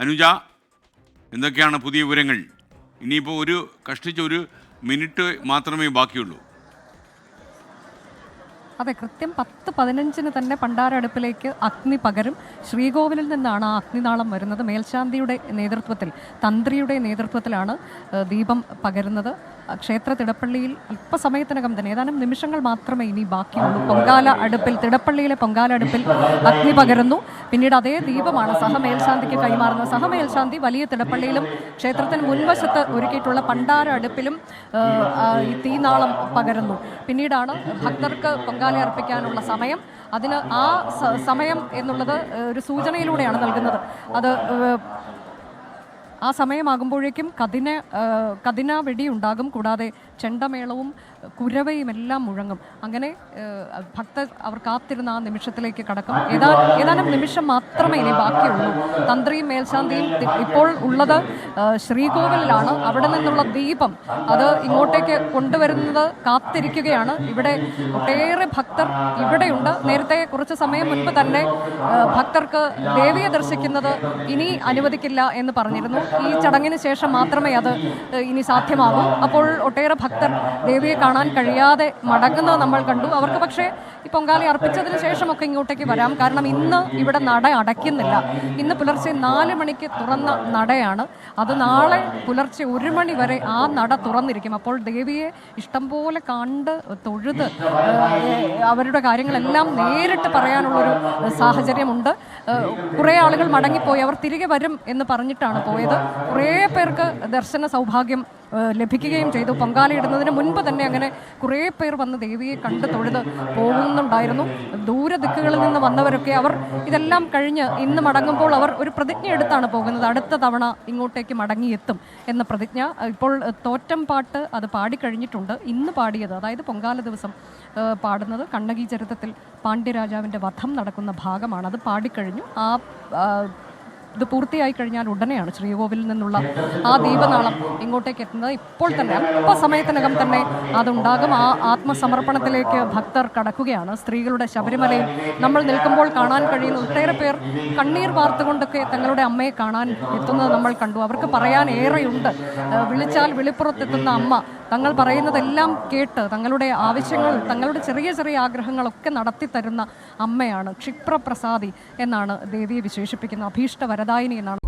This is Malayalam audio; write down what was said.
അനുജ, എന്തൊക്കെയാണ് പുതിയ വിവരങ്ങൾ? ഇനിയിപ്പോൾ കഷ്ടിച്ചൊരു മിനിറ്റ് മാത്രമേ ബാക്കിയുള്ളൂ. അതെ, കൃത്യം 10:15 തന്നെ പണ്ടാരടുപ്പിലേക്ക് അഗ്നി പകരും. ശ്രീകോവിലിൽ നിന്നാണ് ആ അഗ്നിനാളം വരുന്നത്. മേൽശാന്തിയുടെ നേതൃത്വത്തിൽ, തന്ത്രിയുടെ നേതൃത്വത്തിലാണ് ദീപം പകരുന്നത്. ക്ഷേത്ര തിടപ്പള്ളിയിൽ അല്പസമയത്തിനകം തന്നെ, ഏതാനും നിമിഷങ്ങൾ മാത്രമേ ഇനി ബാക്കിയുള്ളൂ. തിടപ്പള്ളിയിലെ പൊങ്കാല അടുപ്പിൽ അഗ്നി പകരുന്നു. പിന്നീട് അതേ ദീപമാണ് സഹമേൽശാന്തിക്ക് കൈമാറുന്നത്. സഹമേൽശാന്തി വലിയ തിടപ്പള്ളിയിലും ക്ഷേത്രത്തിന് മുൻവശത്ത് ഒരുക്കിയിട്ടുള്ള പണ്ടാര അടുപ്പിലും ഈ തീനാളം പകരുന്നു. പിന്നീടാണ് ഭക്തർക്ക് പൊങ്കാല അർപ്പിക്കാനുള്ള സമയം. അതിന് ആ സമയം എന്നുള്ളത് ഒരു സൂചനയിലൂടെയാണ് നൽകുന്നത്. അത് ആ സമയമാകുമ്പോഴേക്കും കതിന വെടി ഉണ്ടാകും. കൂടാതെ ചെണ്ടമേളവും കുരവയും എല്ലാം മുഴങ്ങും. അങ്ങനെ ഭക്തർ അവർ കാത്തിരുന്ന ആ നിമിഷത്തിലേക്ക് കടക്കും. ഏതാനും നിമിഷം മാത്രമേ ഇനി ബാക്കിയുള്ളൂ. തന്ത്രിയും മേൽശാന്തിയും ഇപ്പോൾ ഉള്ളത് ശ്രീകോവിലാണ്. അവിടെ നിന്നുള്ള ദീപം അത് ഇങ്ങോട്ടേക്ക് കൊണ്ടുവരുന്നത് കാത്തിരിക്കുകയാണ്. ഇവിടെ ഒട്ടേറെ ഭക്തർ ഇവിടെയുണ്ട്. നേരത്തെ കുറച്ച് സമയം മുൻപ് തന്നെ ഭക്തർക്ക് ദേവിയെ ദർശിക്കുന്നത് ഇനി അനുവദിക്കില്ല എന്ന് പറഞ്ഞിരുന്നു. ഈ ചടങ്ങിന് ശേഷം മാത്രമേ അത് ഇനി സാധ്യമാകൂ. അപ്പോൾ ഒട്ടേറെ ഭക്തർ ദേവിയെ കാണാൻ കഴിയാതെ മടങ്ങുന്നത് നമ്മൾ കണ്ടു. അവർക്ക് പക്ഷേ ഈ പൊങ്കാല അർപ്പിച്ചതിന് ശേഷമൊക്കെ ഇങ്ങോട്ടേക്ക് വരാം. കാരണം ഇന്ന് ഇവിടെ നട അടയ്ക്കുന്നില്ല. ഇന്ന് പുലർച്ചെ 4 മണിക്ക് തുറന്ന നടയാണ്. അത് നാളെ പുലർച്ചെ 1 മണി വരെ ആ നട തുറന്നിരിക്കും. അപ്പോൾ ദേവിയെ ഇഷ്ടംപോലെ കണ്ട് തൊഴുത് അവരുടെ കാര്യങ്ങളെല്ലാം നേരിട്ട് പറയാനുള്ളൊരു സാഹചര്യമുണ്ട്. കുറേ ആളുകൾ മടങ്ങിപ്പോയി. അവർ തിരികെ വരും എന്ന് പറഞ്ഞിട്ടാണ് പോയത്. കുറേ പേർക്ക് ദർശന സൗഭാഗ്യം ലഭിക്കുകയും ചെയ്തു. പൊങ്കാലയിടുന്നതിന് മുൻപ് തന്നെ അങ്ങനെ കുറേ പേർ വന്ന് ദേവിയെ കണ്ട് തൊഴുത് പോകുന്നുണ്ടായിരുന്നു. ദൂരദിക്കുകളിൽ നിന്ന് വന്നവരൊക്കെ അവർ ഇതെല്ലാം കഴിഞ്ഞ് ഇന്ന് മടങ്ങുമ്പോൾ അവർ ഒരു പ്രതിജ്ഞ എടുത്താണ് പോകുന്നത്. അടുത്ത തവണ ഇങ്ങോട്ടേക്ക് മടങ്ങിയെത്തും എന്ന പ്രതിജ്ഞ. ഇപ്പോൾ തോറ്റം പാട്ട് അത് പാടിക്കഴിഞ്ഞിട്ടുണ്ട്. ഇന്ന് പാടിയത്, അതായത് പൊങ്കാല ദിവസം പാടുന്നത് കണ്ണകി ചരിത്രത്തിൽ പാണ്ഡ്യരാജാവിൻ്റെ വധം നടക്കുന്ന ഭാഗമാണ്. അത് പാടിക്കഴിഞ്ഞു. ഇത് പൂർത്തിയായി കഴിഞ്ഞാൽ ഉടനെയാണ് ശ്രീകോവിലിൽ നിന്നുള്ള ആ ദീപനാളം ഇങ്ങോട്ടേക്ക് എത്തുന്നത്. ഇപ്പോൾ തന്നെ അല്പസമയത്തിനകം തന്നെ അതുണ്ടാകും. ആ ആത്മസമർപ്പണത്തിലേക്ക് ഭക്തർ കടക്കുകയാണ്. സ്ത്രീകളുടെ ശബരിമലയിൽ നമ്മൾ നിൽക്കുമ്പോൾ കാണാൻ കഴിയുന്ന ഒട്ടേറെ പേർ കണ്ണീർ വാർത്തുകൊണ്ടൊക്കെ തങ്ങളുടെ അമ്മയെ കാണാൻ എത്തുന്നത് നമ്മൾ കണ്ടു. അവർക്ക് പറയാൻ ഏറെയുണ്ട്. വിളിച്ചാൽ വിളിപ്പുറത്തെത്തുന്ന അമ്മ തങ്ങൾ പറയുന്നതെല്ലാം കേട്ട് തങ്ങളുടെ ആവശ്യങ്ങൾ, തങ്ങളുടെ ചെറിയ ചെറിയ ആഗ്രഹങ്ങളൊക്കെ നടത്തി തരുന്ന അമ്മയാണ്. ക്ഷിപ്രപ്രസാദി എന്നാണ് ദേവിയെ വിശേഷിപ്പിക്കുന്നത്. അഭീഷ്ട വരദായിനി എന്നാണ്.